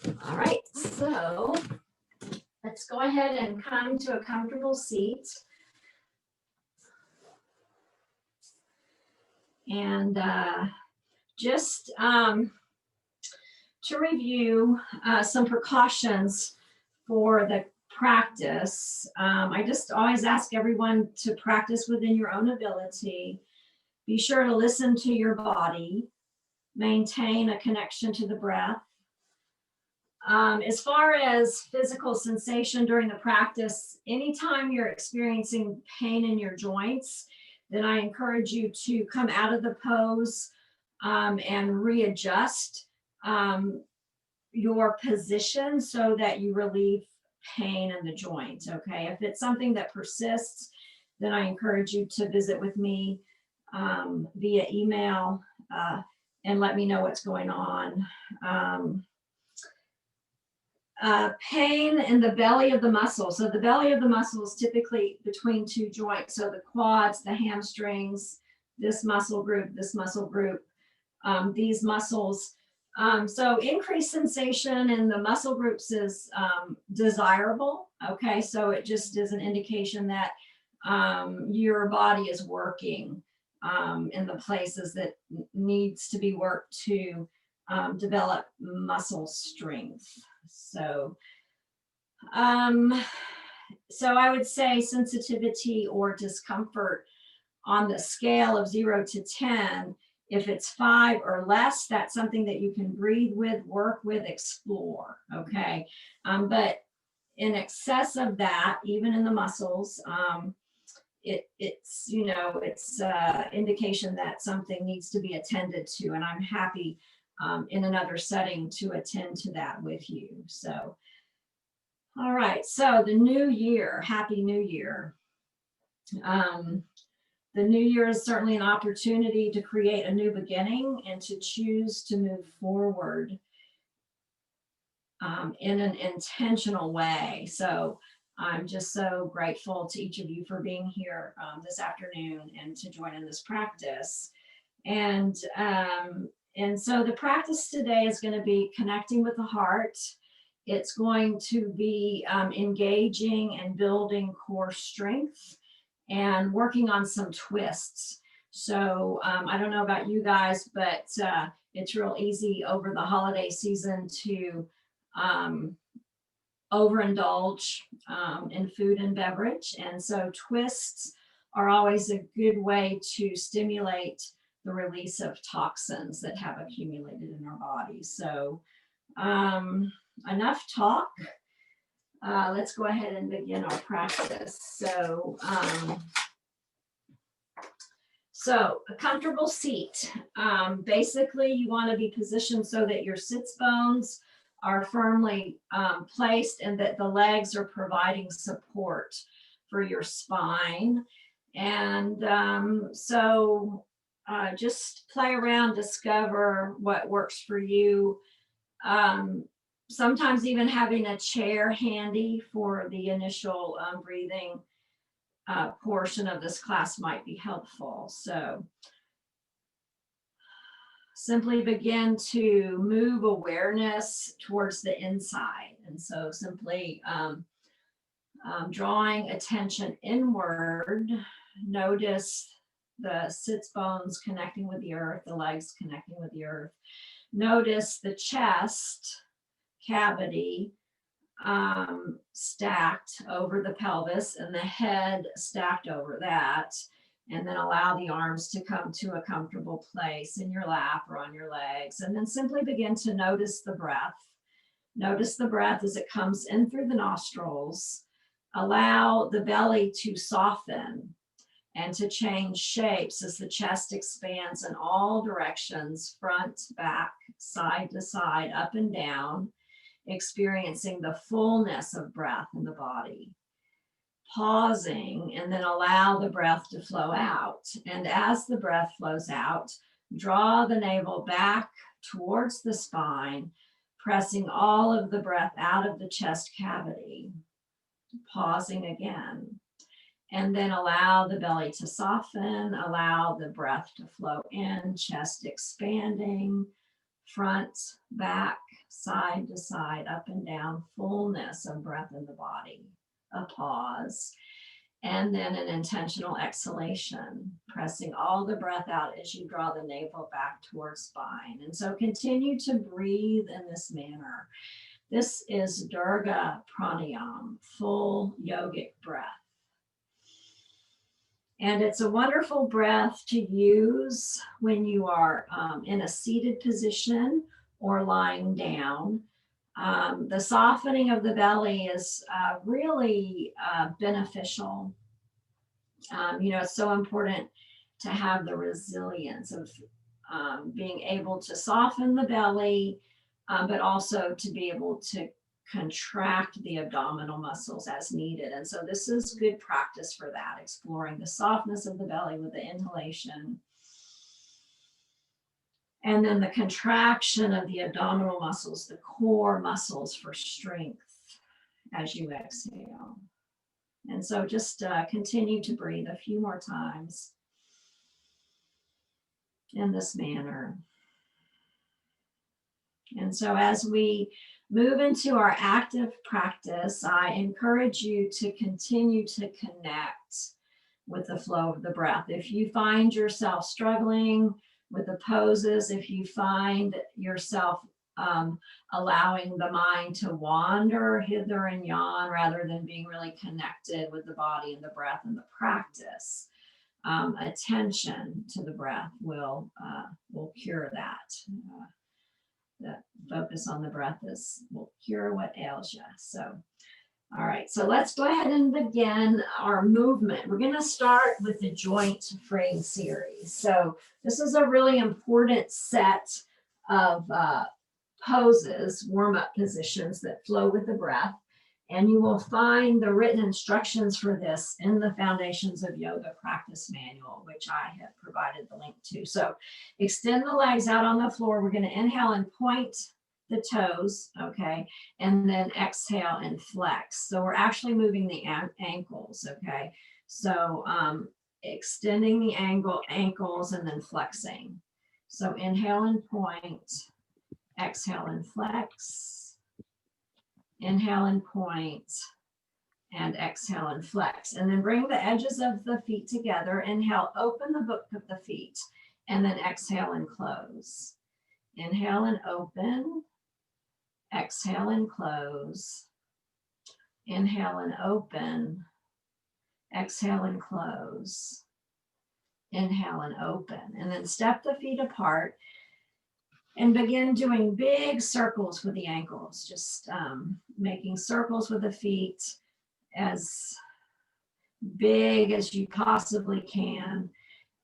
All right, so let's go ahead and come to a comfortable seat. And just to review some precautions for the practice, I just always ask everyone to practice within your own ability. Be sure to listen to your body, maintain a connection to the breath. As far as physical sensation during the practice, anytime you're experiencing pain in your joints, then I encourage you to come out of the pose and readjust your position so that you relieve pain in the joint. Okay, if it's something that persists, then I encourage you to visit with me via email and let me know what's going on. Pain in the belly of the muscle. So the belly of the muscle is typically between two joints. So the quads, the hamstrings, this muscle group, these muscles. So increased sensation in the muscle groups is desirable. Okay, so it just is an indication that your body is working in the places that needs to be worked to develop muscle strength. So I would say sensitivity or discomfort on the scale of 0 to 10. If it's 5 or less, that's something that you can breathe with, work with, explore. Okay, but in excess of that, even in the muscles, it's indication that something needs to be attended to, and I'm happy in another setting to attend to that with you. So, all right, so the new year, happy new year. The new year is certainly an opportunity to create a new beginning and to choose to move forward in an intentional way. So I'm just so grateful to each of you for being here this afternoon and to join in this practice. And so the practice today is going to be connecting with the heart. It's going to be engaging and building core strength and working on some twists. So I don't know about you guys, but it's real easy over the holiday season to overindulge in food and beverage. And so twists are always a good way to stimulate the release of toxins that have accumulated in our bodies. So enough talk. Let's go ahead and begin our practice. So a comfortable seat. Basically, you want to be positioned so that your sits bones are firmly placed and that the legs are providing support for your spine. And just play around, discover what works for you. Sometimes even having a chair handy for the initial breathing portion of this class might be helpful. So simply begin to move awareness towards the inside. And so simply drawing attention inward, notice the sits bones connecting with the earth, the legs connecting with the earth. Notice the chest cavity stacked over the pelvis and the head stacked over that. And then allow the arms to come to a comfortable place in your lap or on your legs. And then simply begin to notice the breath. Notice the breath as it comes in through the nostrils. Allow the belly to soften and to change shapes as the chest expands in all directions, front, back, side to side, up and down, experiencing the fullness of breath in the body. Pausing, and then allow the breath to flow out. And as the breath flows out, draw the navel back towards the spine, pressing all of the breath out of the chest cavity. Pausing again. And then allow the belly to soften, allow the breath to flow in, chest expanding, front, back, side to side, up and down, fullness of breath in the body, a pause, and then an intentional exhalation, pressing all the breath out as you draw the navel back towards spine. And so continue to breathe in this manner. This is Dirgha Pranayama, full yogic breath. And it's a wonderful breath to use when you are in a seated position or lying down. The softening of the belly is really beneficial. It's so important to have the resilience of being able to soften the belly, but also to be able to contract the abdominal muscles as needed. And so this is good practice for that, exploring the softness of the belly with the inhalation. And then the contraction of the abdominal muscles, the core muscles for strength as you exhale. And so just continue to breathe a few more times in this manner. And so as we move into our active practice, I encourage you to continue to connect with the flow of the breath. If you find yourself struggling with the poses, if you find yourself allowing the mind to wander hither and yon rather than being really connected with the body and the breath and the practice, attention to the breath will cure that. The focus on the breath will cure what ails you. So, all right, so let's go ahead and begin our movement. We're going to start with the joint frame series. So this is a really important set of poses, warm-up positions that flow with the breath. And you will find the written instructions for this in the Foundations of Yoga Practice Manual, which I have provided the link to. So extend the legs out on the floor. We're going to inhale and point the toes, okay? And then exhale and flex. So we're actually moving the ankles, okay? So extending the ankles and then flexing. So inhale and point, exhale and flex. Inhale and point, and exhale and flex. And then bring the edges of the feet together. Inhale, open the book of the feet, and then exhale and close. Inhale and open, exhale and close. Inhale and open, exhale and close. Inhale and open. And then step the feet apart and begin doing big circles with the ankles, just making circles with the feet as big as you possibly can,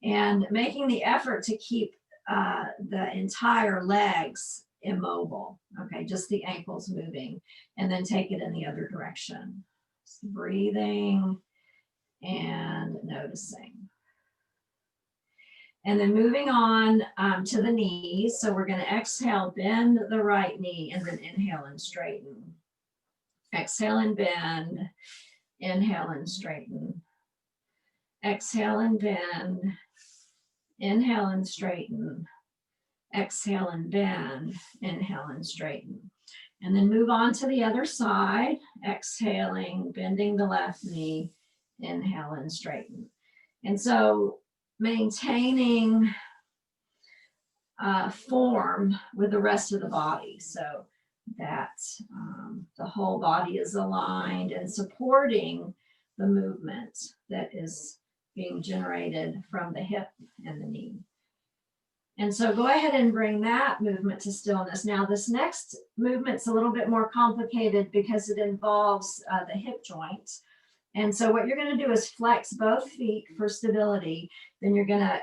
and making the effort to keep the entire legs immobile, okay, just the ankles moving, and then take it in the other direction. Just breathing and noticing. And then moving on to the knees. So we're going to exhale, bend the right knee, and then inhale and straighten. Exhale and bend, inhale and straighten. Exhale and bend, inhale and straighten. Exhale and bend, inhale and straighten. And then move on to the other side, exhaling, bending the left knee, inhale and straighten. And so maintaining form with the rest of the body so that the whole body is aligned and supporting the movement that is being generated from the hip and the knee. And so go ahead and bring that movement to stillness. Now this next movement's a little bit more complicated because it involves the hip joint. And so what you're going to do is flex both feet for stability. Then you're going to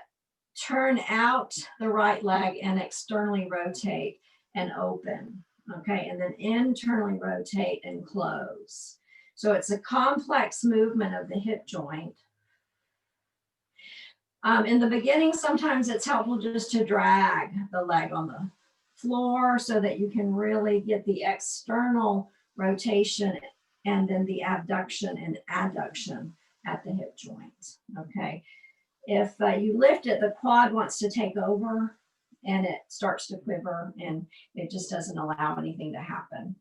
turn out the right leg and externally rotate and open. Okay, and then internally rotate and close. So it's a complex movement of the hip joint. In the beginning, sometimes it's helpful just to drag the leg on the floor so that you can really get the external rotation and then the abduction and adduction at the hip joint, okay? If you lift it, the quad wants to take over and it starts to quiver and it just doesn't allow anything to happen.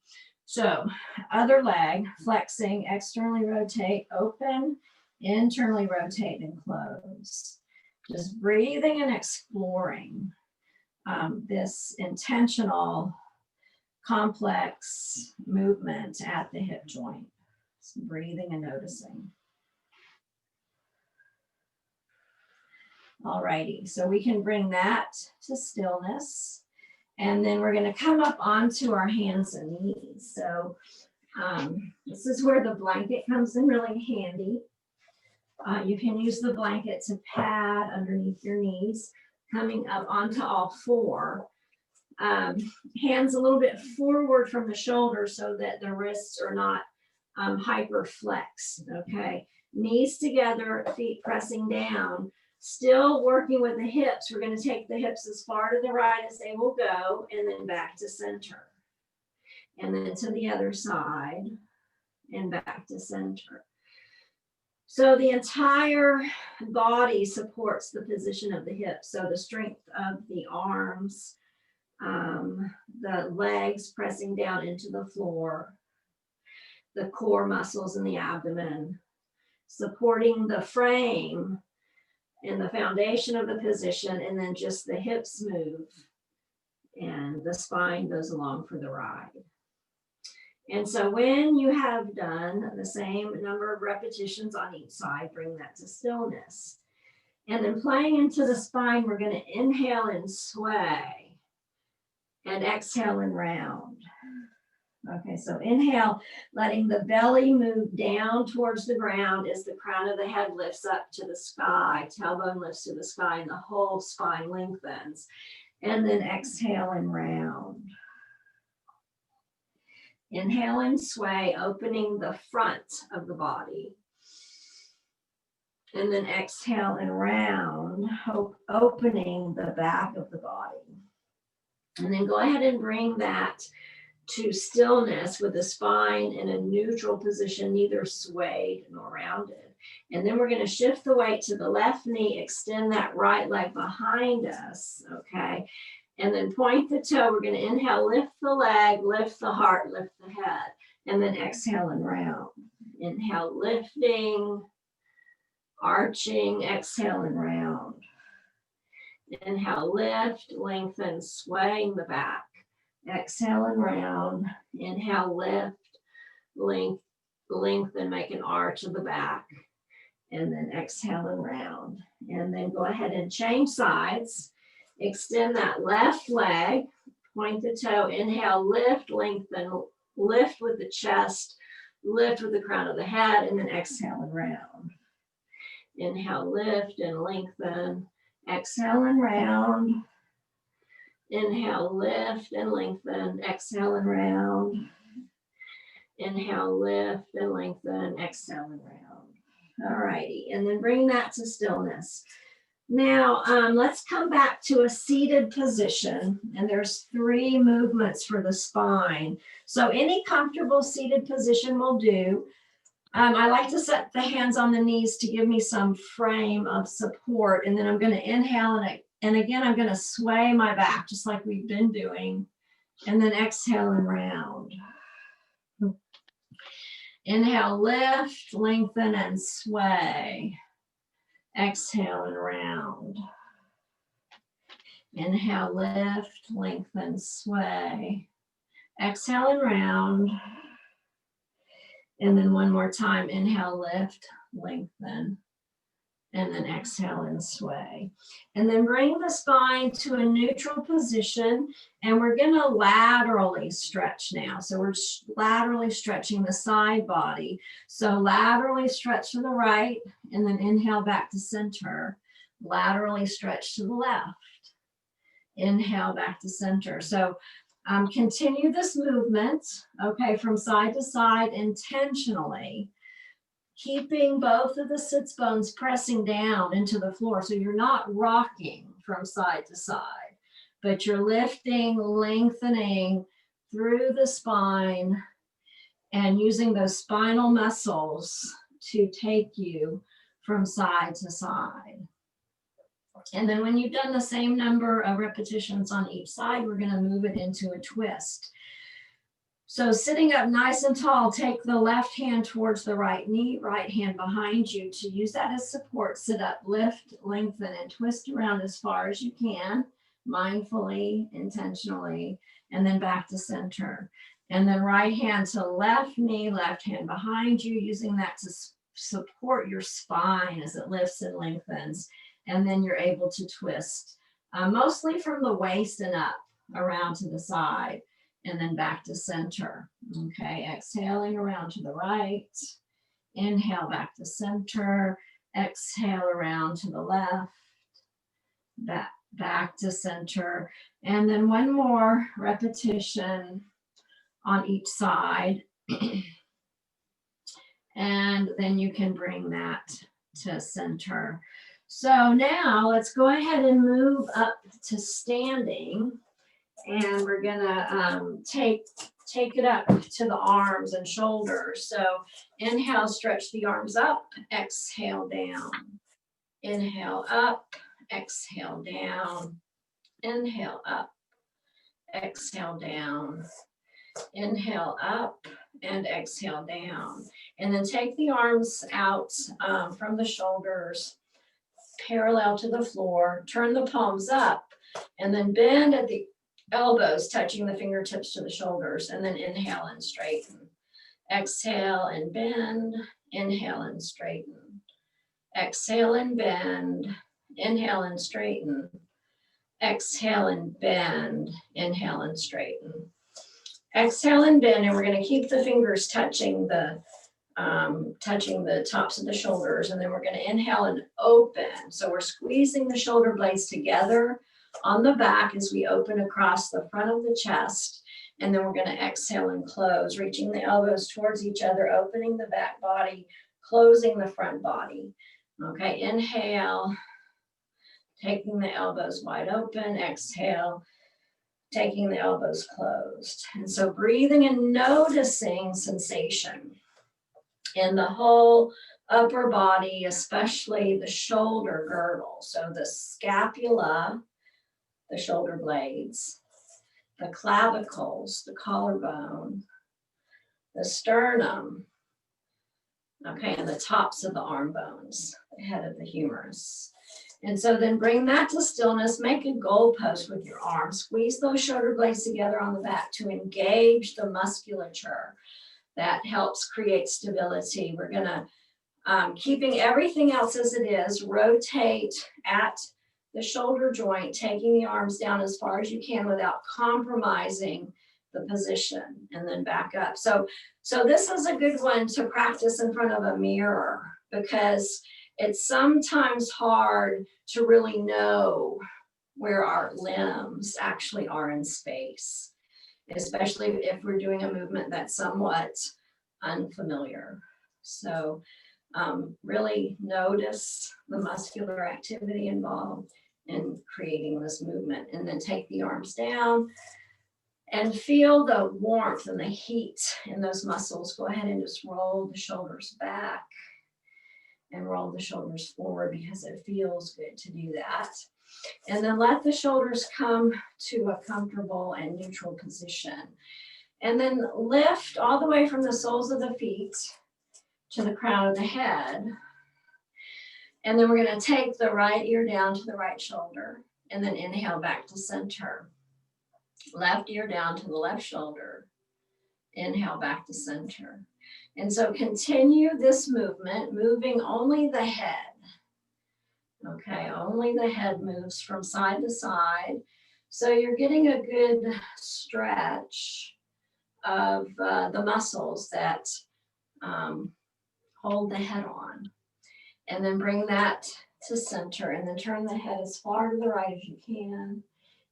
So other leg, flexing, externally rotate, open, internally rotate and close. Just breathing and exploring this intentional, complex movement at the hip joint. So breathing and noticing. All righty, so we can bring that to stillness. And then we're going to come up onto our hands and knees. So this is where the blanket comes in really handy. You can use the blanket to pad underneath your knees, coming up onto all four. Hands a little bit forward from the shoulders so that the wrists are not hyper flexed, okay? Knees together, feet pressing down. Still working with the hips. We're going to take the hips as far to the right as they will go, and then back to center. And then to the other side, and back to center. So the entire body supports the position of the hips. So the strength of the arms, the legs pressing down into the floor, the core muscles in the abdomen, supporting the frame and the foundation of the position, and then just the hips move and the spine goes along for the ride. And so when you have done the same number of repetitions on each side, bring that to stillness. And then playing into the spine, we're going to inhale and sway and exhale and round. Okay, so inhale, letting the belly move down towards the ground as the crown of the head lifts up to the sky, tailbone lifts to the sky, and the whole spine lengthens. And then exhale and round. Inhale and sway, opening the front of the body. And then exhale and round, opening the back of the body. And then go ahead and bring that to stillness with the spine in a neutral position, neither swayed nor rounded. And then we're going to shift the weight to the left knee, extend that right leg behind us, okay? And then point the toe. We're going to inhale, lift the leg, lift the heart, lift the head, and then exhale and round. Inhale, lifting, arching, exhale and round. Inhale, lift, lengthen, swaying the back. Exhale and round. Inhale, lift, lengthen, make an arch of the back. And then exhale and round. And then go ahead and change sides. Extend that left leg, point the toe, inhale, lift, lengthen, lift with the chest, lift with the crown of the head, and then exhale and round. Inhale, lift and lengthen, exhale and round. Inhale, lift and lengthen, exhale and round. Inhale, lift and lengthen, exhale and round. All righty, and then bring that to stillness. Now, let's come back to a seated position, and there's 3 movements for the spine. So any comfortable seated position will do. I like to set the hands on the knees to give me some frame of support, and then I'm going to inhale, and again, I'm going to sway my back, just like we've been doing, and then exhale and round. Inhale, lift, lengthen, and sway. Exhale and round. Inhale, lift, lengthen, sway. Exhale and round. And then one more time, inhale, lift, lengthen, and then exhale and sway. And then bring the spine to a neutral position, and we're going to laterally stretch now. So we're laterally stretching the side body. So laterally stretch to the right, and then inhale back to center. Laterally stretch to the left. Inhale back to center. So continue this movement, okay, from side to side intentionally, keeping both of the sits bones pressing down into the floor. So you're not rocking from side to side, but you're lifting, lengthening through the spine and using those spinal muscles to take you from side to side. And then when you've done the same number of repetitions on each side, we're going to move it into a twist. So sitting up nice and tall, take the left hand towards the right knee, right hand behind you to use that as support. Sit up, lift, lengthen, and twist around as far as you can, mindfully, intentionally, and then back to center. And then right hand to left knee, left hand behind you, using that to support your spine as it lifts and lengthens. And then you're able to twist, mostly from the waist and up, around to the side, and then back to center. Okay, exhaling around to the right. Inhale back to center. Exhale around to the left. Back to center. And then one more repetition on each side. And then you can bring that to center. So now let's go ahead and move up to standing. And we're gonna take it up to the arms and shoulders. So inhale, stretch the arms up, exhale down. Inhale up, exhale down. Inhale up, exhale down. Inhale up and exhale down. And then take the arms out from the shoulders, parallel to the floor. Turn the palms up and then bend at the elbows, touching the fingertips to the shoulders, and then inhale and straighten. Exhale and bend, inhale and straighten. Exhale and bend, inhale and straighten. Exhale and bend, inhale and straighten. Exhale and bend, and we're going to keep the fingers touching the tops of the shoulders, and then we're going to inhale and open. So we're squeezing the shoulder blades together on the back as we open across the front of the chest, and then we're going to exhale and close, reaching the elbows towards each other, opening the back body, closing the front body. Okay, inhale, taking the elbows wide open. Exhale, taking the elbows closed. And so breathing and noticing sensation in the whole upper body, especially the shoulder girdle. So the scapula, the shoulder blades, the clavicles, the collarbone, the sternum, okay, and the tops of the arm bones, the head of the humerus. And so then bring that to stillness, make a goalpost with your arms, squeeze those shoulder blades together on the back to engage the musculature that helps create stability. We're gonna, keeping everything else as it is, rotate at the shoulder joint, taking the arms down as far as you can without compromising the position, and then back up. So this is a good one to practice in front of a mirror, because it's sometimes hard to really know where our limbs actually are in space, especially if we're doing a movement that's somewhat unfamiliar. So really notice the muscular activity involved in creating this movement, and then take the arms down and feel the warmth and the heat in those muscles. Go ahead and just roll the shoulders back and roll the shoulders forward, because it feels good to do that. And then let the shoulders come to a comfortable and neutral position. And then lift all the way from the soles of the feet to the crown of the head. And then we're going to take the right ear down to the right shoulder, and then inhale back to center. Left ear down to the left shoulder. Inhale back to center. And so continue this movement, moving only the head. Okay, only the head moves from side to side. So you're getting a good stretch of the muscles that hold the head on. And then bring that to center, and then turn the head as far to the right as you can.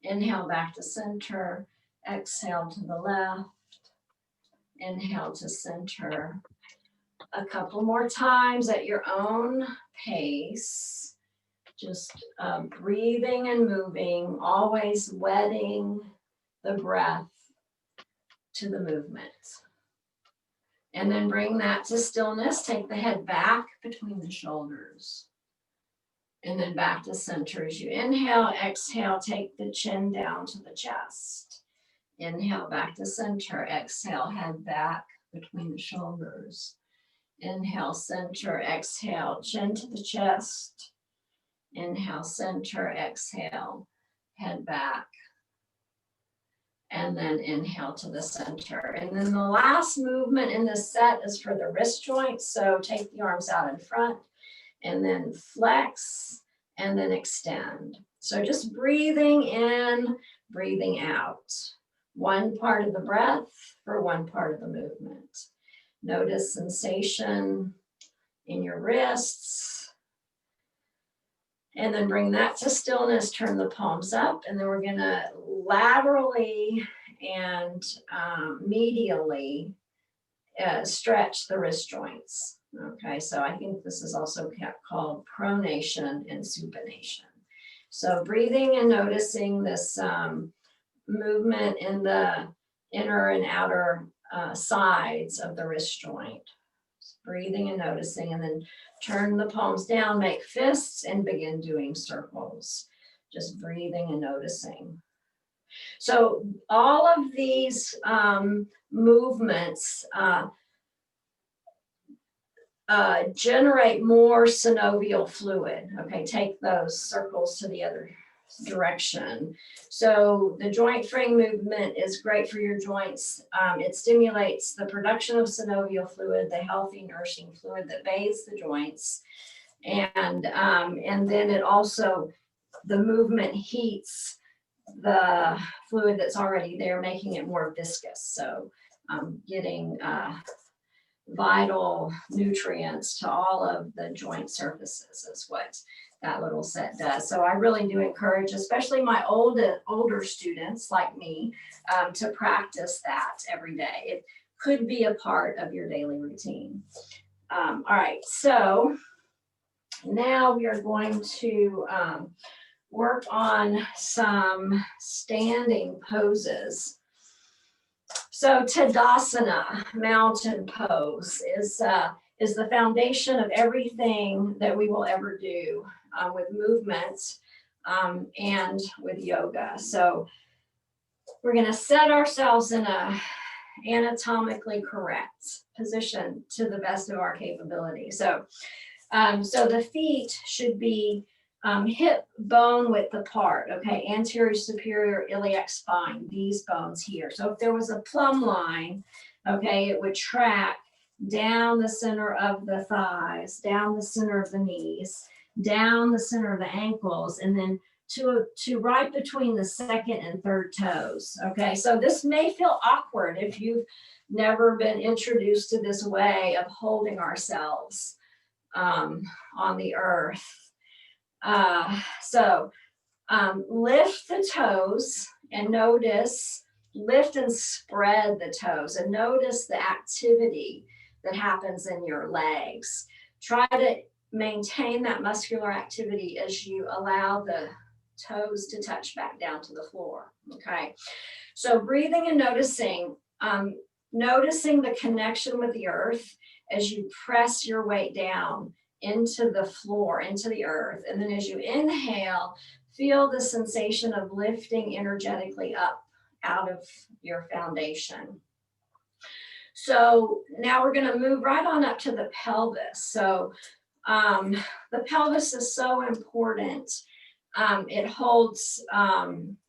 Inhale back to center. Exhale to the left. Inhale to center. A couple more times at your own pace. Just breathing and moving, always wedding the breath to the movement. And then bring that to stillness. Take the head back between the shoulders. And then back to center. As you inhale, exhale, take the chin down to the chest. Inhale, back to center. Exhale, head back between the shoulders. Inhale, center, exhale, chin to the chest. Inhale, center, exhale, head back. And then inhale to the center. And then the last movement in this set is for the wrist joints. So take the arms out in front and then flex and then extend. So just breathing in, breathing out. One part of the breath for one part of the movement. Notice sensation in your wrists. And then bring that to stillness, turn the palms up, and then we're gonna laterally and medially stretch the wrist joints. Okay, so I think this is also called pronation and supination. So breathing and noticing this movement in the inner and outer sides of the wrist joint. Breathing and noticing, and then turn the palms down, make fists, and begin doing circles. Just breathing and noticing. So all of these movements generate more synovial fluid. Okay, take those circles to the other direction. So the joint frame movement is great for your joints. It stimulates the production of synovial fluid, the healthy nourishing fluid that bathes the joints. And then it also, the movement heats the fluid that's already there, making it more viscous. So getting vital nutrients to all of the joint surfaces is what that little set does. So I really do encourage, especially my older students like me, to practice that every day. It could be a part of your daily routine. All right, so now we are going to work on some standing poses. So Tadasana, mountain pose, is the foundation of everything that we will ever do with movement and with yoga. So we're going to set ourselves in a anatomically correct position to the best of our capability. So the feet should be hip bone width apart, okay, anterior superior iliac spine, these bones here. So if there was a plumb line, okay, it would track down the center of the thighs, down the center of the knees, down the center of the ankles, and then to right between the second and third toes, okay? So this may feel awkward if you've never been introduced to this way of holding ourselves on the earth. Lift the toes and notice, lift and spread the toes and notice the activity that happens in your legs. Try to maintain that muscular activity as you allow the toes to touch back down to the floor, okay? So breathing and noticing, noticing the connection with the earth as you press your weight down into the floor, into the earth. And then as you inhale, feel the sensation of lifting energetically up out of your foundation. So now we're going to move right on up to the pelvis. So the pelvis is so important. It holds,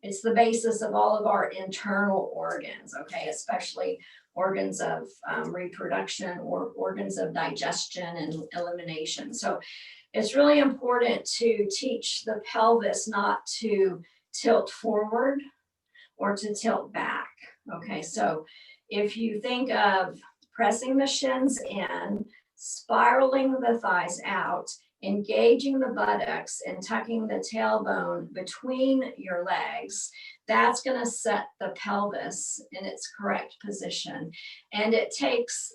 it's the basis of all of our internal organs, okay, especially organs of reproduction or organs of digestion and elimination. So it's really important to teach the pelvis not to tilt forward or to tilt back, okay? So if you think of pressing the shins in, spiraling the thighs out, engaging the buttocks and tucking the tailbone between your legs, that's going to set the pelvis in its correct position. And it takes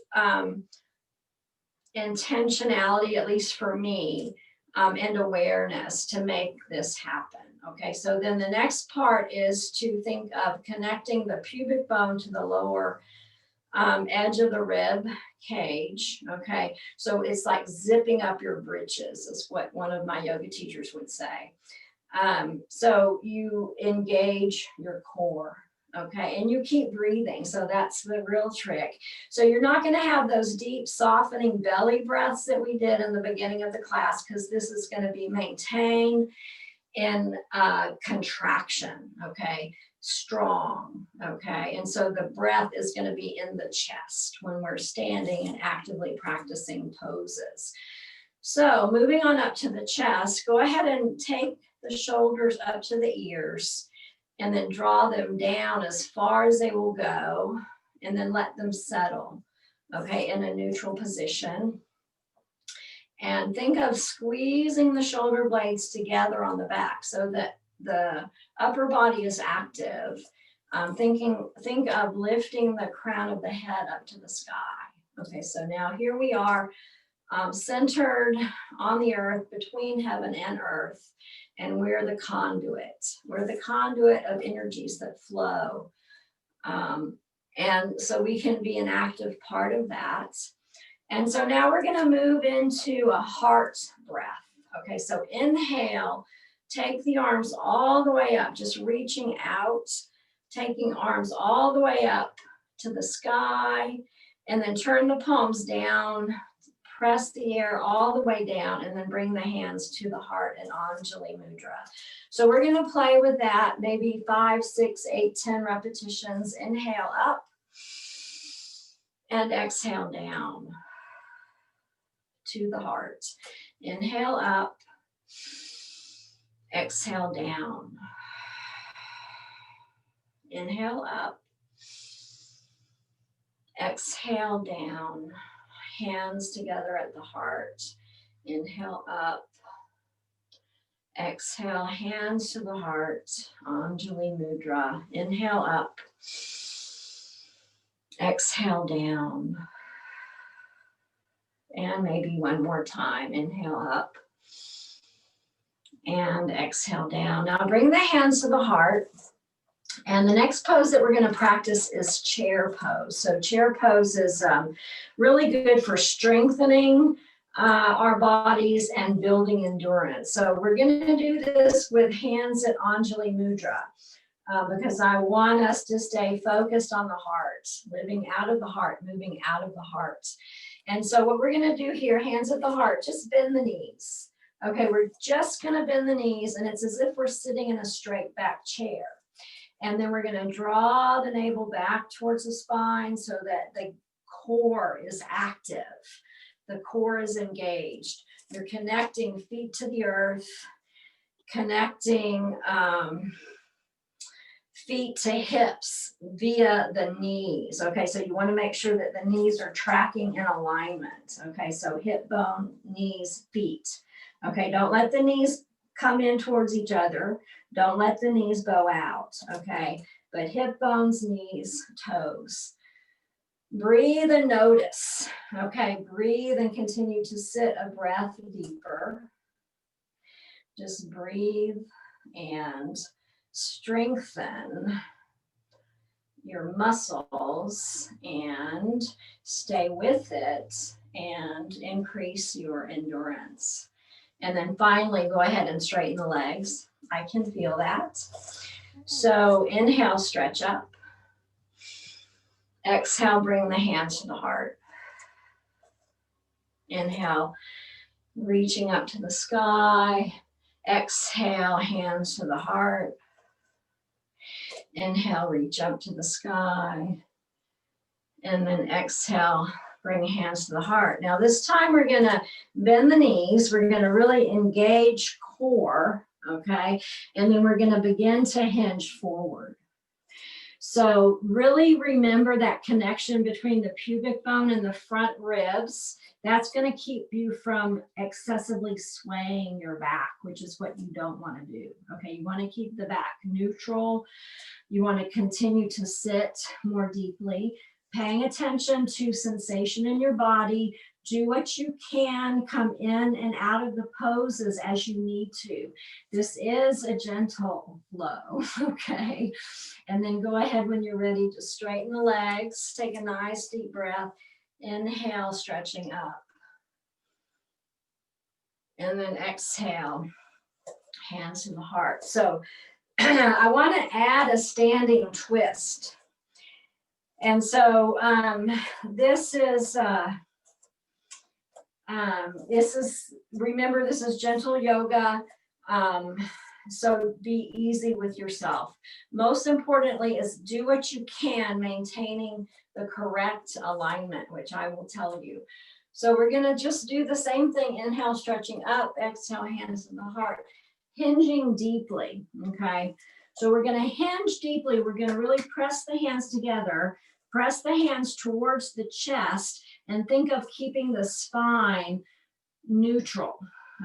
intentionality, at least for me, and awareness to make this happen. Okay, so then the next part is to think of connecting the pubic bone to the lower edge of the rib cage. Okay, so it's like zipping up your britches, is what one of my yoga teachers would say. So you engage your core. Okay, and you keep breathing. So that's the real trick. So you're not going to have those deep softening belly breaths that we did in the beginning of the class, because this is going to be maintained in contraction. Okay, strong. Okay, and so the breath is going to be in the chest when we're standing and actively practicing poses. So moving on up to the chest, go ahead and take the shoulders up to the ears, and then draw them down as far as they will go, and then let them settle, okay, in a neutral position. And think of squeezing the shoulder blades together on the back so that the upper body is active. Think of lifting the crown of the head up to the sky. Okay, so now here we are, centered on the earth, between heaven and earth. And we're the conduit. We're the conduit of energies that flow. And so we can be an active part of that. And so now we're going to move into a heart breath. Okay, so inhale, take the arms all the way up, just reaching out, taking arms all the way up to the sky, and then turn the palms down. Press the air all the way down, and then bring the hands to the heart in Anjali Mudra. So we're going to play with that, maybe 5, 6, 8, 10 repetitions. Inhale up and exhale down to the heart. Inhale up, exhale down. Inhale up, exhale down. Hands together at the heart. Inhale up. Exhale, hands to the heart. Anjali Mudra. Inhale up. Exhale down. And maybe one more time. Inhale up. And exhale down. Now bring the hands to the heart. And the next pose that we're going to practice is chair pose. So chair pose is really good for strengthening our bodies and building endurance. So we're going to do this with hands at Anjali Mudra because I want us to stay focused on the heart, living out of the heart, moving out of the heart. And so what we're going to do here, hands at the heart, just bend the knees. Okay, we're just going to bend the knees, and it's as if we're sitting in a straight back chair. And then we're going to draw the navel back towards the spine so that the core is active. The core is engaged. You're connecting feet to the earth, connecting feet to hips via the knees. Okay, so you want to make sure that the knees are tracking in alignment. Okay, so hip bone, knees, feet. Okay, don't let the knees come in towards each other. Don't let the knees bow out, okay? But hip bones, knees, toes. Breathe and notice, okay? Breathe and continue to sit a breath deeper. Just breathe and strengthen your muscles and stay with it and increase your endurance. And then finally, go ahead and straighten the legs. I can feel that. So inhale, stretch up. Exhale, bring the hands to the heart. Inhale, reaching up to the sky. Exhale, hands to the heart. Inhale, reach up to the sky. And then exhale, bring hands to the heart. Now this time we're going to bend the knees. We're going to really engage core, okay? And then we're going to begin to hinge forward. So really remember that connection between the pubic bone and the front ribs. That's going to keep you from excessively swaying your back, which is what you don't want to do. Okay, you want to keep the back neutral. You want to continue to sit more deeply, paying attention to sensation in your body, Do what you can, come in and out of the poses as you need to. This is a gentle flow, okay? And then go ahead when you're ready to straighten the legs. Take a nice deep breath. Inhale, stretching up. And then exhale, hands to the heart. So I want to add a standing twist. And so remember, this is gentle yoga. So be easy with yourself. Most importantly is do what you can, maintaining the correct alignment, which I will tell you. So we're going to just do the same thing. Inhale, stretching up, exhale, hands to the heart, hinging deeply. Okay. So we're going to hinge deeply. We're going to really press the hands together, press the hands towards the chest, and think of keeping the spine neutral.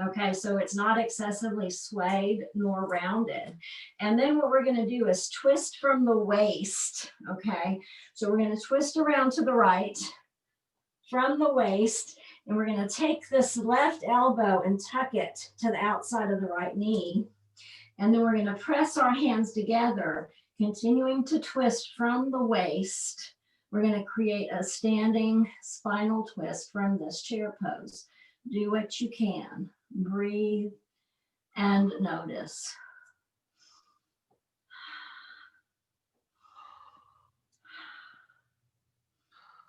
Okay, so it's not excessively swayed nor rounded. And then what we're going to do is twist from the waist. Okay, so we're going to twist around to the right from the waist, and we're going to take this left elbow and tuck it to the outside of the right knee. And then we're going to press our hands together, continuing to twist from the waist. We're going to create a standing spinal twist from this chair pose. Do what you can. Breathe and notice.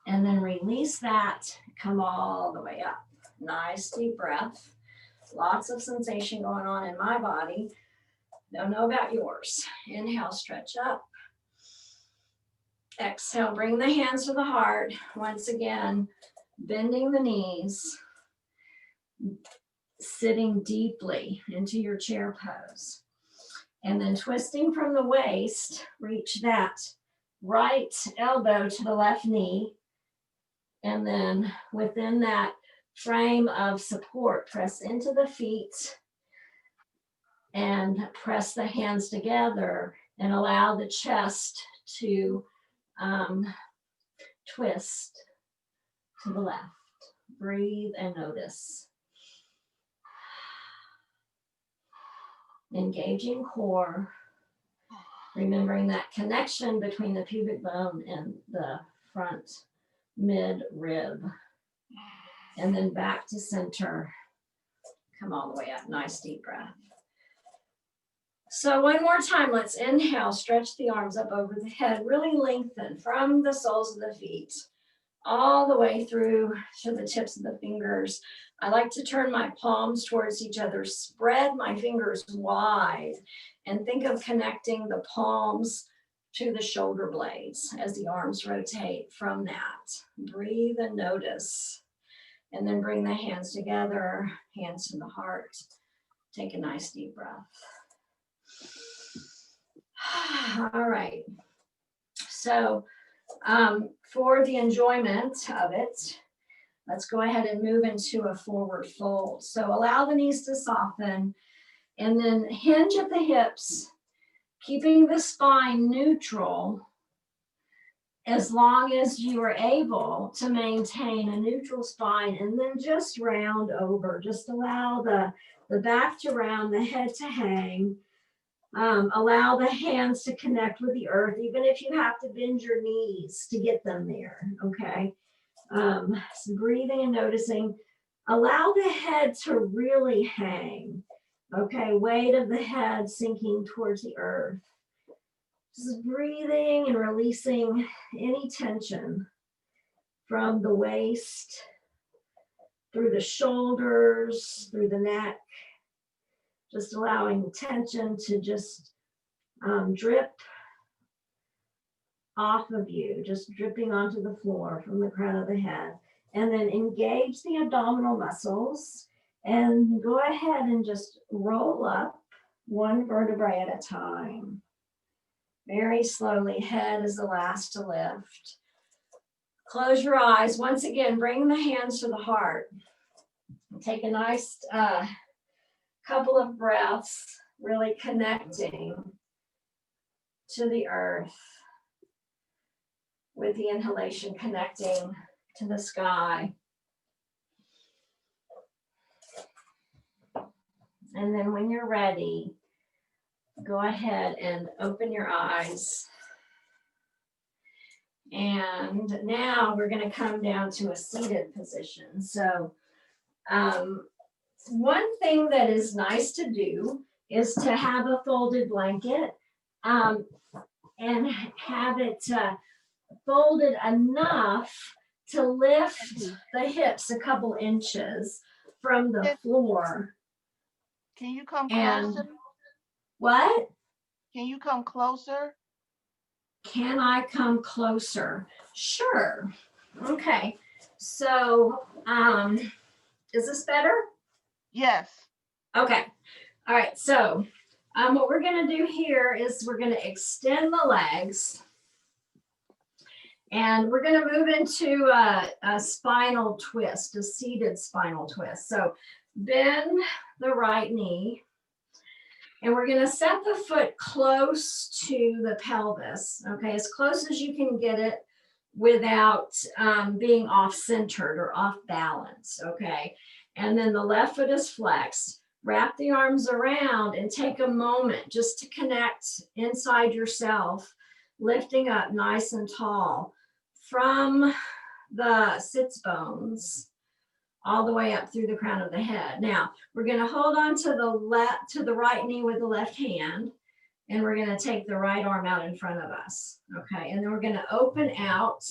And then release that. Come all the way up. Nice deep breath. Lots of sensation going on in my body. Don't know about yours. Inhale, stretch up. Exhale, bring the hands to the heart. Once again, bending the knees. Sitting deeply into your chair pose. And then twisting from the waist, reach that right elbow to the left knee. And then within that frame of support, press into the feet and press the hands together and allow the chest to twist to the left. Breathe and notice. Engaging core, remembering that connection between the pubic bone and the front mid rib. And then back to center. Come all the way up. Nice deep breath. So one more time, let's inhale, stretch the arms up over the head, really lengthen from the soles of the feet all the way through to the tips of the fingers. I like to turn my palms towards each other, spread my fingers wide, and think of connecting the palms to the shoulder blades as the arms rotate from that. Breathe and notice. And then bring the hands together, hands to the heart. Take a nice deep breath. All right. So for the enjoyment of it, let's go ahead and move into a forward fold. So allow the knees to soften and then hinge at the hips, keeping the spine neutral as long as you are able to maintain a neutral spine, and then just round over. Just allow the back to round, the head to hang. Allow the hands to connect with the earth, even if you have to bend your knees to get them there, okay? So breathing and noticing. Allow the head to really hang, okay? Weight of the head sinking towards the earth. Just breathing and releasing any tension from the waist, through the shoulders, through the neck. Just allowing tension to just drip off of you, just dripping onto the floor from the crown of the head. And then engage the abdominal muscles and go ahead and just roll up one vertebrae at a time. Very slowly, head is the last to lift. Close your eyes. Once again, bring the hands to the heart. Take a nice couple of breaths, really connecting to the earth. With the inhalation, connecting to the sky. And then when you're ready, go ahead and open your eyes. And now we're going to come down to a seated position. So one thing that is nice to do is to have a folded blanket and have it folded enough to lift the hips a couple inches from the floor. Can you come and closer? What? Can you come closer? Can I come closer? Sure. Okay. So, is this better? Yes. Okay. All right. So, what we're going to do here is we're going to extend the legs. And we're going to move into a spinal twist, a seated spinal twist. So bend the right knee. And we're going to set the foot close to the pelvis, okay, as close as you can get it without being off-centered or off-balance, okay? And then the left foot is flexed. Wrap the arms around and take a moment just to connect inside yourself, lifting up nice and tall from the sits bones all the way up through the crown of the head. Now, we're going to hold on to the right knee with the left hand, and we're going to take the right arm out in front of us. Okay, and then we're going to open out.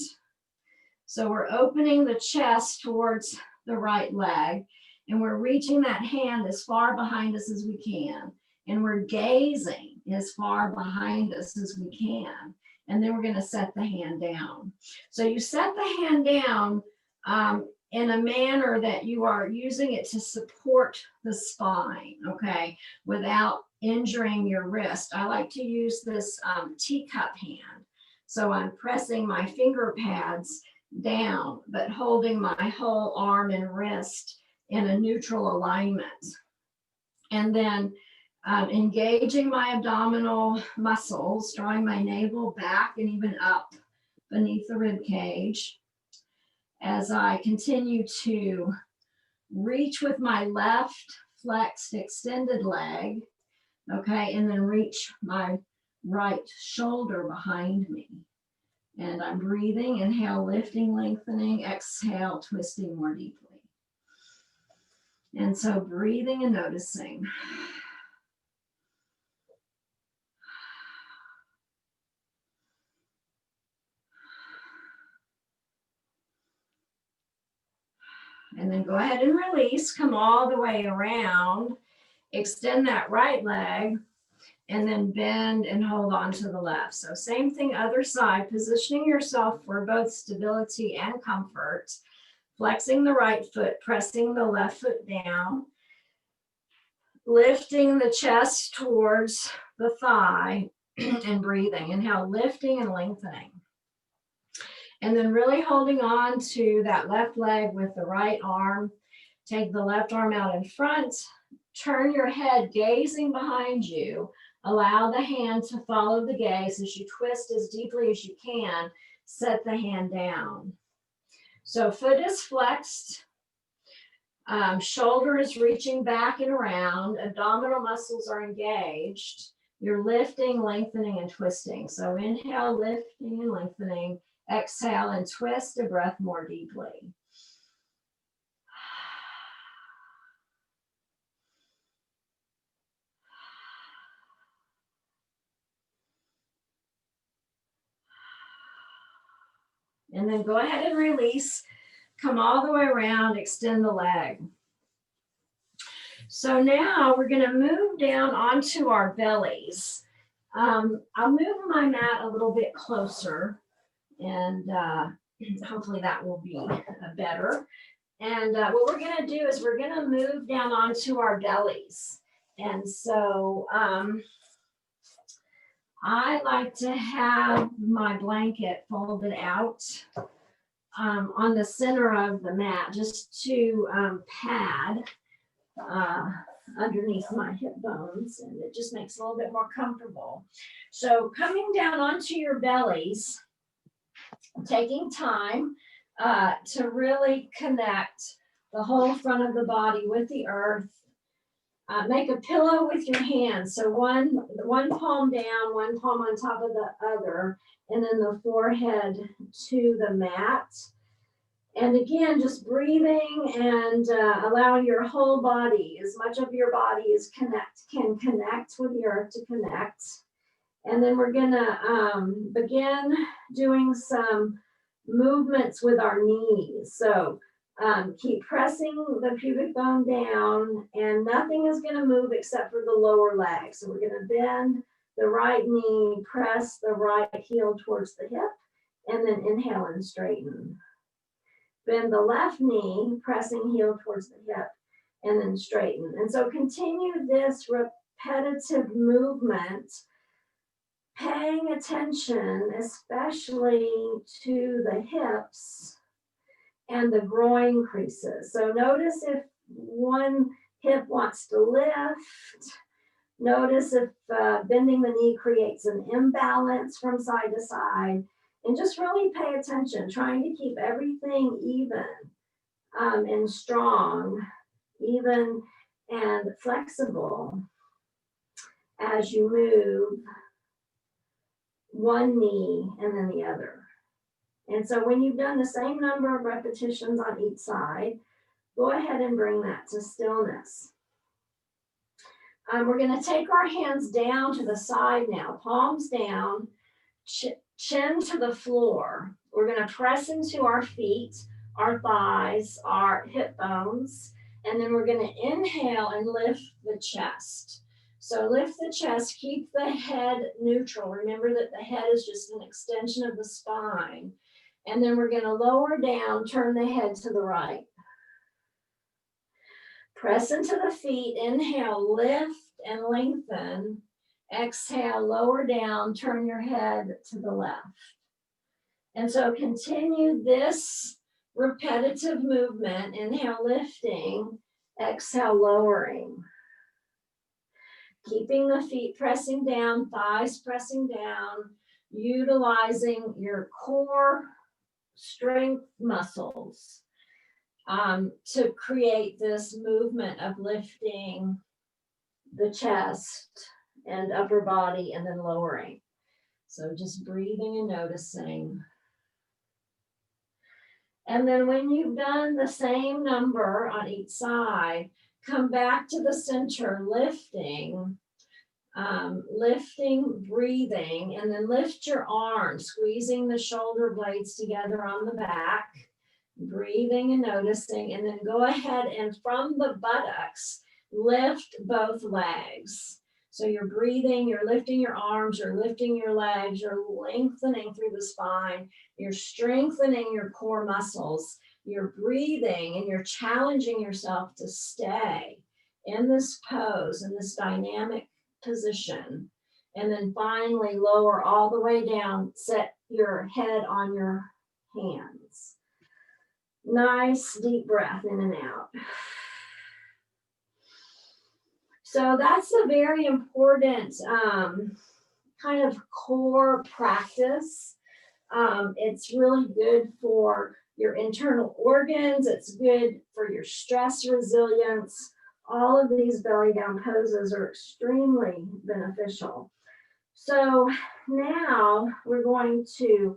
So we're opening the chest towards the right leg, and we're reaching that hand as far behind us as we can. And we're gazing as far behind us as we can. And then we're going to set the hand down. So you set the hand down in a manner that you are using it to support the spine, okay, without injuring your wrist. I like to use this teacup hand. So I'm pressing my finger pads down, but holding my whole arm and wrist in a neutral alignment. And then engaging my abdominal muscles, drawing my navel back and even up beneath the rib cage as I continue to reach with my left flexed extended leg, okay, and then reach my right shoulder behind me. And I'm breathing, inhale, lifting, lengthening, exhale, twisting more deeply. And so breathing and noticing. And then go ahead and release, come all the way around, extend that right leg, and then bend and hold on to the left. So same thing, other side, positioning yourself for both stability and comfort, flexing the right foot, pressing the left foot down, lifting the chest towards the thigh and breathing. Inhale, lifting and lengthening. And then really holding on to that left leg with the right arm. Take the left arm out in front. Turn your head, gazing behind you. Allow the hand to follow the gaze as you twist as deeply as you can. Set the hand down. So foot is flexed. Shoulder is reaching back and around. Abdominal muscles are engaged. You're lifting, lengthening, and twisting. So inhale, lifting and lengthening. Exhale and twist a breath more deeply. And then go ahead and release. Come all the way around, extend the leg. So now we're going to move down onto our bellies. I'll move my mat a little bit closer, and hopefully that will be better. And what we're going to do is we're going to move down onto our bellies. And so I like to have my blanket folded out on the center of the mat just to pad underneath my hip bones, and it just makes it a little bit more comfortable. So coming down onto your bellies, taking time to really connect the whole front of the body with the earth, Make a pillow with your hands. So one palm down, one palm on top of the other, and then the forehead to the mat. And again, just breathing and allowing your whole body, as much of your body as can connect with the earth to connect. And then we're gonna begin doing some movements with our knees. So keep pressing the pubic bone down, and nothing is gonna move except for the lower leg. So we're gonna bend the right knee, press the right heel towards the hip, and then inhale and straighten. Bend the left knee, pressing heel towards the hip, and then straighten. And so continue this repetitive movement, paying attention, especially to the hips and the groin creases. So notice if one hip wants to lift. Notice if bending the knee creates an imbalance from side to side. And just really pay attention, trying to keep everything even and strong, even and flexible as you move one knee and then the other. And so when you've done the same number of repetitions on each side, go ahead and bring that to stillness. We're going to take our hands down to the side now, palms down, chin to the floor. We're going to press into our feet, our thighs, our hip bones, and then we're going to inhale and lift the chest. So lift the chest, keep the head neutral. Remember that the head is just an extension of the spine. And then we're going to lower down, turn the head to the right. Press into the feet, inhale, lift and lengthen. Exhale, lower down, turn your head to the left. And so continue this repetitive movement. Inhale, lifting. Exhale, lowering. Keeping the feet pressing down, thighs pressing down, utilizing your core strength muscles to create this movement of lifting the chest and upper body and then lowering. So just breathing and noticing. And then when you've done the same number on each side, come back to the center, lifting, breathing, and then lift your arms, squeezing the shoulder blades together on the back, breathing and noticing, and then go ahead and from the buttocks, lift both legs. So you're breathing, you're lifting your arms, you're lifting your legs, you're lengthening through the spine, you're strengthening your core muscles, you're breathing, and you're challenging yourself to stay in this pose, in this dynamic position. And then finally lower all the way down, set your head on your hands. Nice deep breath in and out. So that's a very important kind of core practice. It's really good for your internal organs. It's good for your stress resilience. All of these belly down poses are extremely beneficial. So now we're going to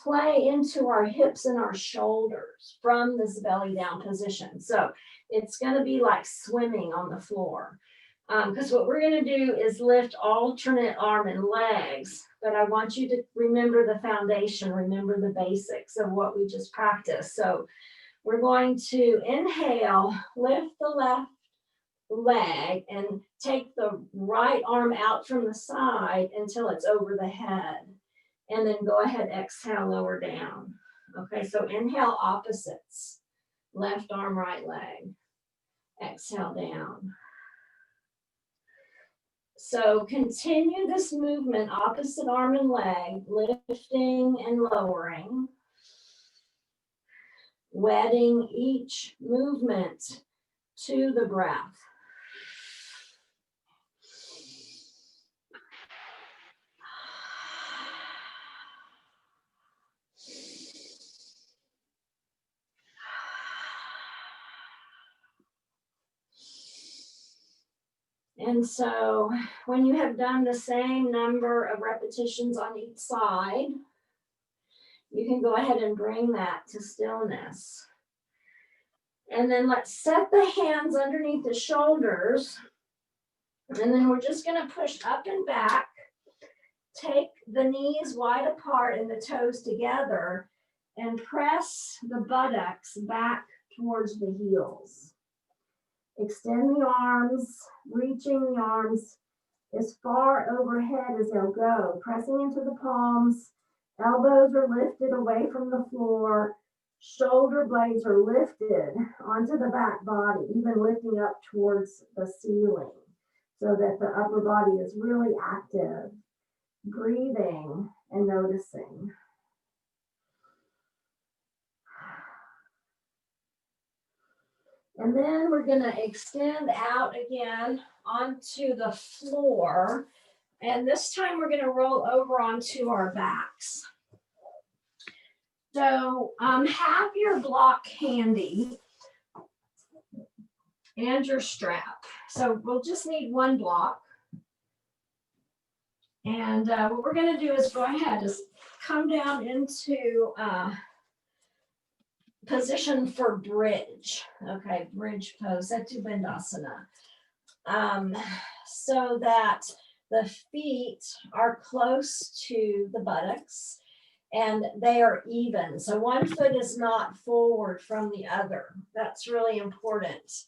play into our hips and our shoulders from this belly down position. So it's going to be like swimming on the floor. Because what we're going to do is lift alternate arm and legs, but I want you to remember the foundation, remember the basics of what we just practiced. So we're going to inhale, lift the left leg and take the right arm out from the side until it's over the head. And then go ahead, exhale, lower down. Okay, so inhale opposites. Left arm, right leg. Exhale down. So continue this movement, opposite arm and leg, lifting and lowering. Wedding each movement to the breath. And so when you have done the same number of repetitions on each side, you can go ahead and bring that to stillness. And then let's set the hands underneath the shoulders. And then we're just going to push up and back. Take the knees wide apart and the toes together and press the buttocks back towards the heels. Extend the arms, reaching the arms as far overhead as they'll go, pressing into the palms. Elbows are lifted away from the floor. Shoulder blades are lifted onto the back body, even lifting up towards the ceiling so that the upper body is really active. Breathing and noticing. And then we're going to extend out again onto the floor. And this time we're going to roll over onto our backs. So have your block handy and your strap. So we'll just need one block. And what we're going to do is go ahead, just come down into position for bridge. Okay, bridge pose, Setu Bandhasana. So that the feet are close to the buttocks and they are even. So one foot is not forward from the other. That's really important.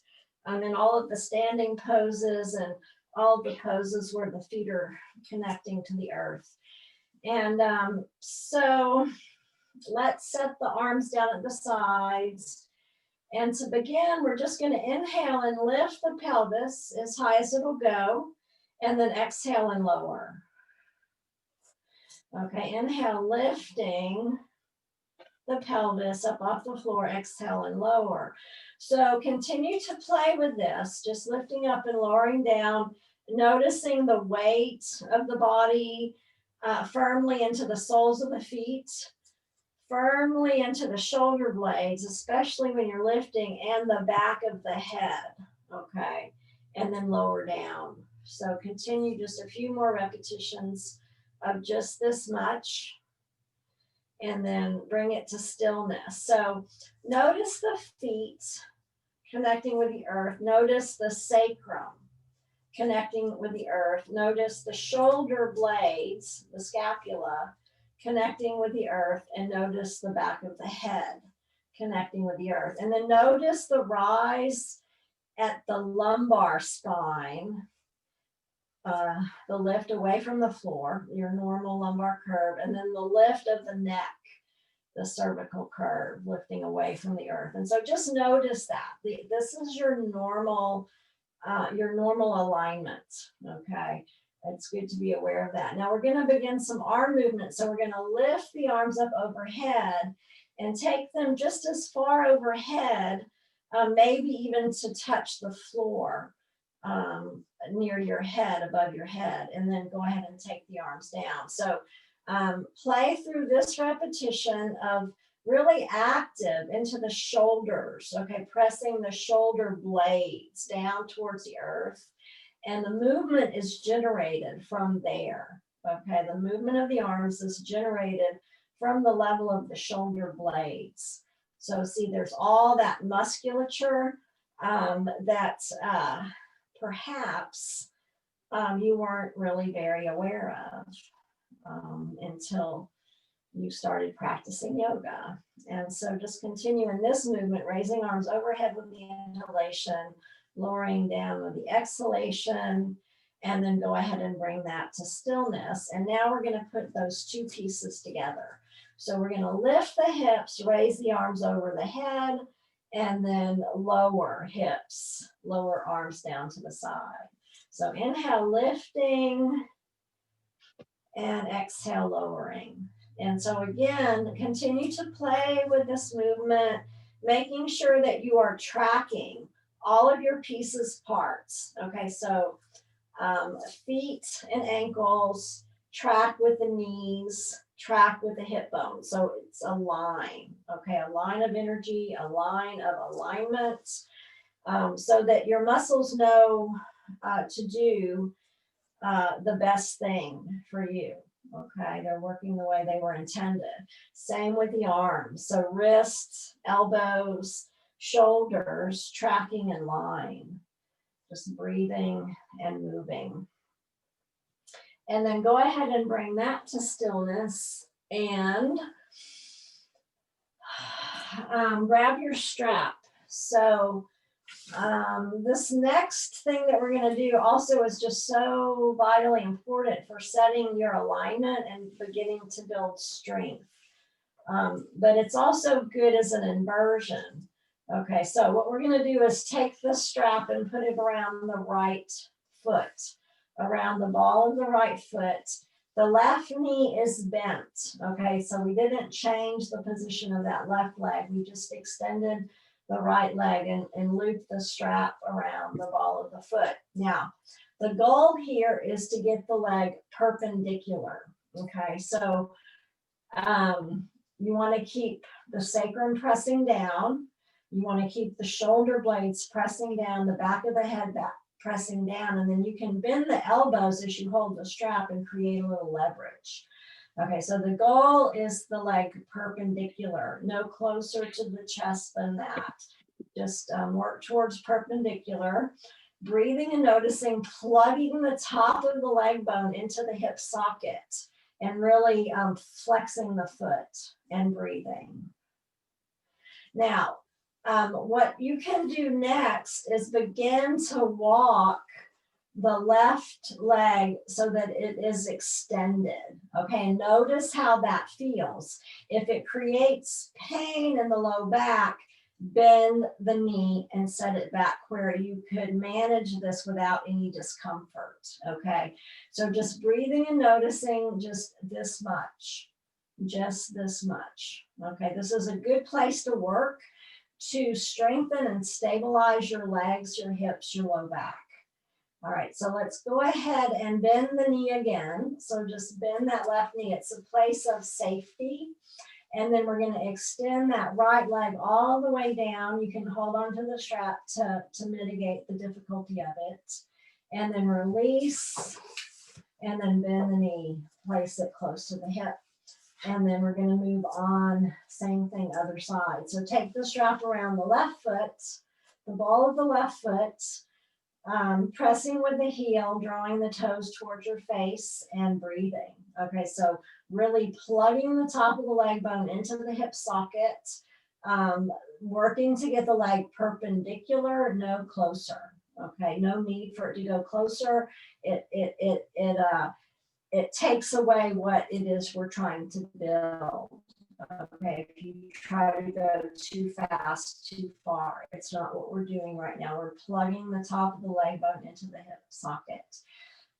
In all of the standing poses and all the poses where the feet are connecting to the earth. And so let's set the arms down at the sides. And to begin, we're just going to inhale and lift the pelvis as high as it'll go, and then exhale and lower. Okay, inhale, lifting the pelvis up off the floor, exhale and lower. So continue to play with this, just lifting up and lowering down, noticing the weight of the body firmly into the soles of the feet, firmly into the shoulder blades, especially when you're lifting, and the back of the head, okay, and then lower down. So continue just a few more repetitions of just this much, and then bring it to stillness. So notice the feet connecting with the earth. Notice the sacrum connecting with the earth. Notice the shoulder blades, the scapula, connecting with the earth, and notice the back of the head connecting with the earth. And then notice the rise at the lumbar spine, the lift away from the floor, your normal lumbar curve, and then the lift of the neck, the cervical curve, lifting away from the earth. And so just notice that. This is your normal alignment, okay? It's good to be aware of that. Now we're going to begin some arm movement. So we're going to lift the arms up overhead and take them just as far overhead, maybe even to touch the floor near your head, above your head, and then go ahead and take the arms down. So play through this repetition of really active into the shoulders, okay, pressing the shoulder blades down towards the earth. And the movement is generated from there, okay? The movement of the arms is generated from the level of the shoulder blades. So see, there's all that musculature that perhaps you weren't really very aware of until you started practicing yoga. And so just continue in this movement, raising arms overhead with the inhalation, lowering down with the exhalation, and then go ahead and bring that to stillness. And now we're going to put those two pieces together. So we're going to lift the hips, raise the arms over the head, and then lower hips, lower arms down to the side. So inhale, lifting, and exhale, lowering. And so again, continue to play with this movement, making sure that you are tracking all of your pieces parts. Okay, so feet and ankles, track with the knees, track with the hip bone. So it's a line, okay, a line of energy, a line of alignment, so that your muscles know to do the best thing for you. Okay, they're working the way they were intended. Same with the arms. So wrists, elbows, shoulders, tracking in line. Just breathing and moving. And then go ahead and bring that to stillness and grab your strap. So this next thing that we're going to do also is just so vitally important for setting your alignment and beginning to build strength. But it's also good as an inversion. Okay, so what we're going to do is take the strap and put it around the right foot, around the ball of the right foot. The left knee is bent. Okay, so we didn't change the position of that left leg. We just extended the right leg and loop the strap around the ball of the foot. Now, the goal here is to get the leg perpendicular. Okay, so you want to keep the sacrum pressing down. You want to keep the shoulder blades pressing down, the back of the head back pressing down, and then you can bend the elbows as you hold the strap and create a little leverage. Okay, so the goal is the leg perpendicular, no closer to the chest than that. Just work towards perpendicular, breathing and noticing, plugging the top of the leg bone into the hip socket and really flexing the foot and breathing. Now, what you can do next is begin to walk the left leg so that it is extended. Okay, and notice how that feels. If it creates pain in the low back, bend the knee and set it back where you could manage this without any discomfort. Okay, so just breathing and noticing just this much, just this much. Okay, this is a good place to work to strengthen and stabilize your legs, your hips, your low back. All right, so let's go ahead and bend the knee again. So just bend that left knee. It's a place of safety. And then we're going to extend that right leg all the way down. You can hold on to the strap to mitigate the difficulty of it. And then release, and then bend the knee, place it close to the hip. And then we're going to move on, same thing, other side. So take the strap around the left foot, the ball of the left foot, pressing with the heel, drawing the toes towards your face and breathing. Okay, so really plugging the top of the leg bone into the hip socket, working to get the leg perpendicular, no closer. Okay, no need for it to go closer. It takes away what it is we're trying to build. Okay, if you try to go too fast, too far, it's not what we're doing right now. We're plugging the top of the leg bone into the hip socket.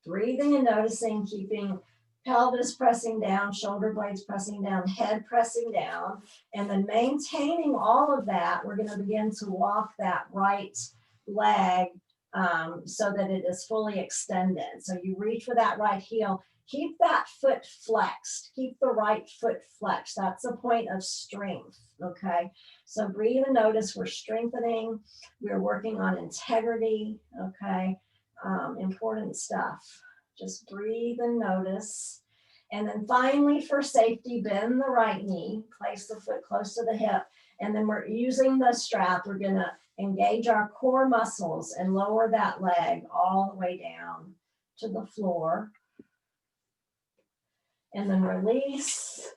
Breathing and noticing, keeping pelvis pressing down, shoulder blades pressing down, head pressing down, and then maintaining all of that, we're going to begin to walk that right leg so that it is fully extended. So you reach for that right heel. Keep that foot flexed. Keep the right foot flexed. That's a point of strength, okay? So breathe and notice we're strengthening. We're working on integrity, okay? Important stuff. Just breathe and notice. And then finally, for safety, bend the right knee. Place the foot close to the hip. And then we're using the strap. We're going to engage our core muscles and lower that leg all the way down to the floor. And then release,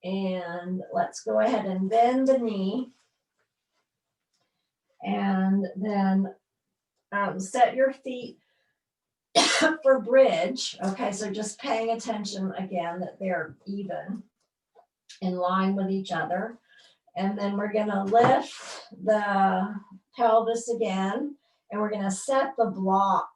and let's go ahead and bend the knee, and then set your feet for bridge. Okay, so just paying attention again that they're even in line with each other. And then we're going to lift the pelvis again, and we're going to set the block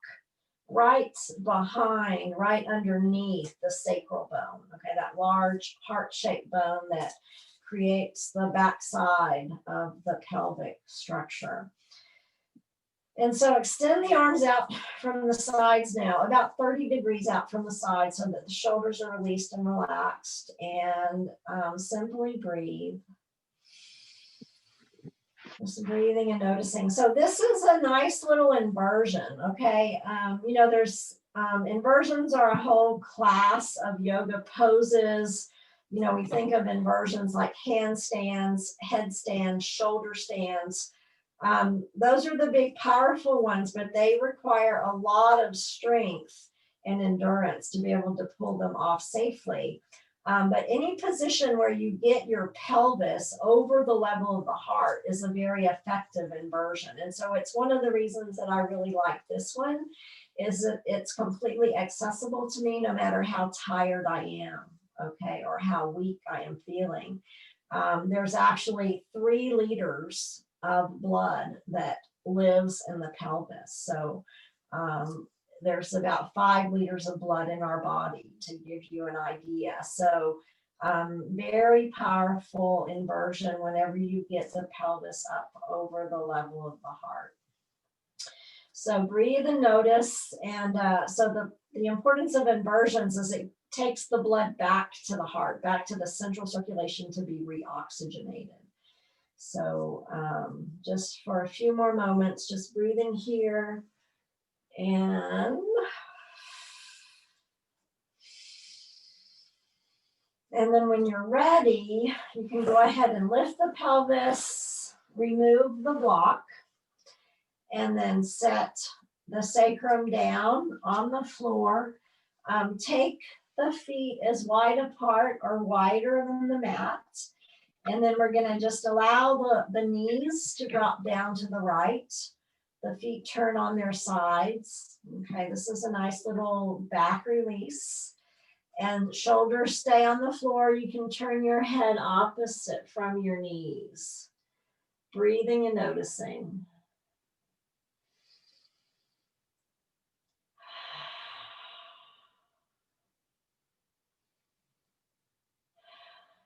right behind, right underneath the sacral bone. Okay, that large heart-shaped bone that creates the backside of the pelvic structure. And so extend the arms out from the sides now, about 30 degrees out from the side so that the shoulders are released and relaxed. And simply breathe. Just breathing and noticing. So this is a nice little inversion, okay? You know, there's inversions are a whole class of yoga poses. You know, we think of inversions like handstands, headstands, shoulder stands. Those are the big, powerful ones, but they require a lot of strength and endurance to be able to pull them off safely. But any position where you get your pelvis over the level of the heart is a very effective inversion. And so it's one of the reasons that I really like this one, is that it's completely accessible to me no matter how tired I am, okay, or how weak I am feeling. There's actually 3 liters of blood that lives in the pelvis. So there's about 5 liters of blood in our body, to give you an idea. So very powerful inversion whenever you get the pelvis up over the level of the heart. So breathe and notice. And so the importance of inversions is it takes the blood back to the heart, back to the central circulation to be reoxygenated. So just for a few more moments, just breathing here. And then when you're ready, you can go ahead and lift the pelvis, remove the block, and then set the sacrum down on the floor. Take the feet as wide apart or wider than the mat. And then we're going to just allow the knees to drop down to the right. The feet turn on their sides. Okay, this is a nice little back release. And shoulders stay on the floor. You can turn your head opposite from your knees. Breathing and noticing.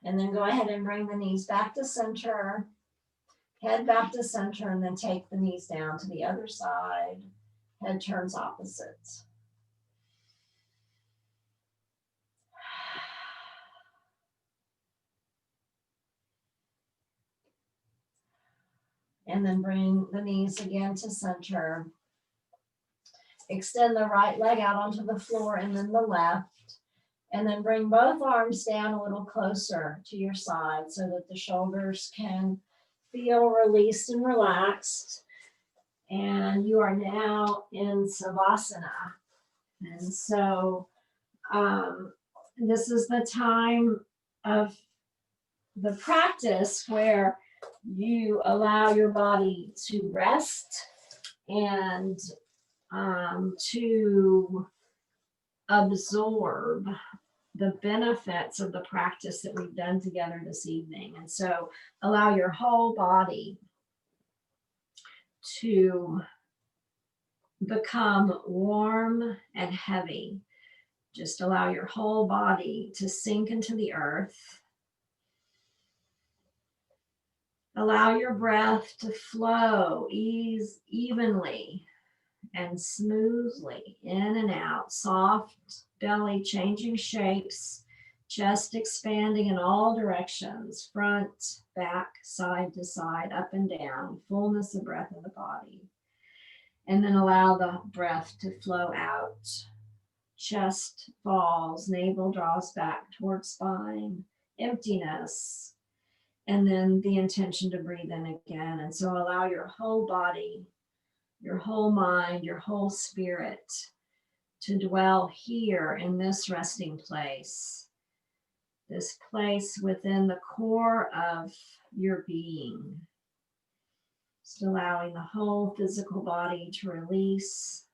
And then go ahead and bring the knees back to center. Head back to center, and then take the knees down to the other side. Head turns opposite. And then bring the knees again to center. Extend the right leg out onto the floor and then the left. And then bring both arms down a little closer to your side so that the shoulders can feel released and relaxed. And you are now in Savasana. And so this is the time of the practice where you allow your body to rest and to absorb the benefits of the practice that we've done together this evening. And so allow your whole body to become warm and heavy. Just allow your whole body to sink into the earth. Allow your breath to flow evenly and smoothly in and out. Soft belly changing shapes, chest expanding in all directions, front, back, side to side, up and down, fullness of breath in the body. And then allow the breath to flow out. Chest falls, navel draws back towards spine, emptiness. And then the intention to breathe in again. And so allow your whole body, your whole mind, your whole spirit to dwell here in this resting place, this place within the core of your being. Just allowing the whole physical body to release,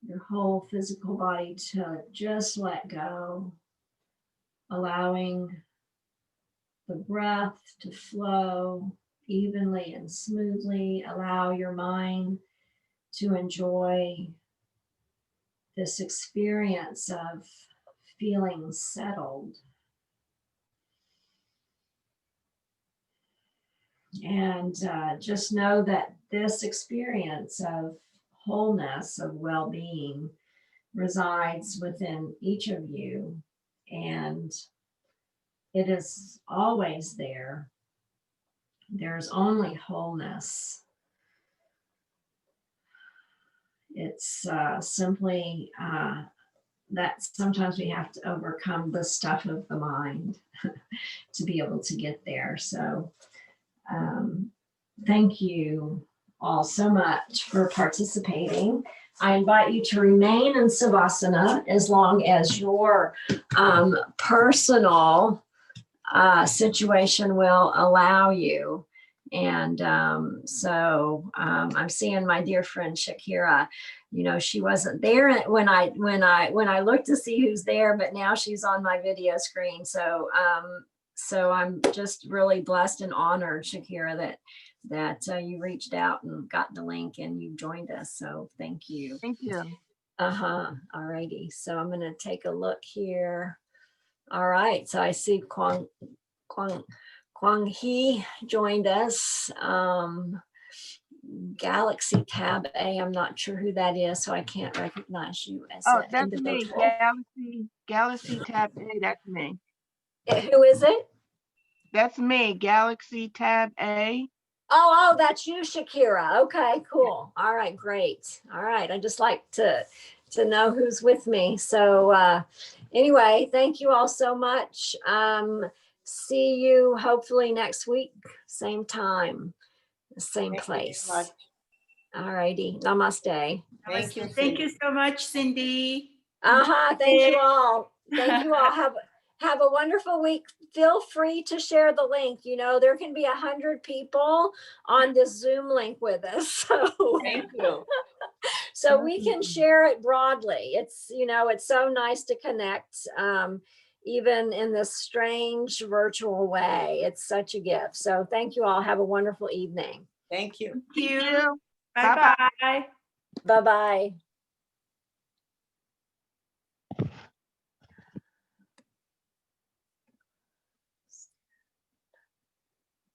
your whole physical body to just let go, allowing the breath to flow evenly and smoothly. Allow your mind to enjoy this experience of feeling settled. And just know that this experience of wholeness, of well-being, resides within each of you. And it is always there. There's only wholeness. It's simply that sometimes we have to overcome the stuff of the mind to be able to get there. So thank you all so much for participating. I invite you to remain in Savasana as long as your personal situation will allow you. And so I'm seeing my dear friend Shakira. You know, she wasn't there when I looked to see who's there, but now she's on my video screen. So so I'm just really blessed and honored, Shakira, that you reached out and got the link and you joined us. So thank you. Thank you. All righty. So I'm going to take a look here. All right. So I see Kwang Hee joined us. Galaxy Tab A, I'm not sure who that is, so I can't recognize you as Oh, an that's me. individual. Galaxy Tab A. That's me. Who is it? That's me. Galaxy Tab A. Oh, that's you, Shakira. Okay, cool. All right, great. All right, I just like to know who's with me. So anyway, thank you all so much. See you hopefully next week, same time, same place. All righty. Namaste. Thank you. Thank you so much, Cindy. Thank you all. Thank you all. Have a wonderful week. Feel free to share the link. You know, there can be 100 people on this Zoom link with us. So Thank you. so we can share it broadly. It's, you know, it's so nice to connect, even in this strange virtual way. It's such a gift. So thank you all. Have a wonderful evening. Thank you. Thank you. Thank you. Bye-bye. Bye-bye.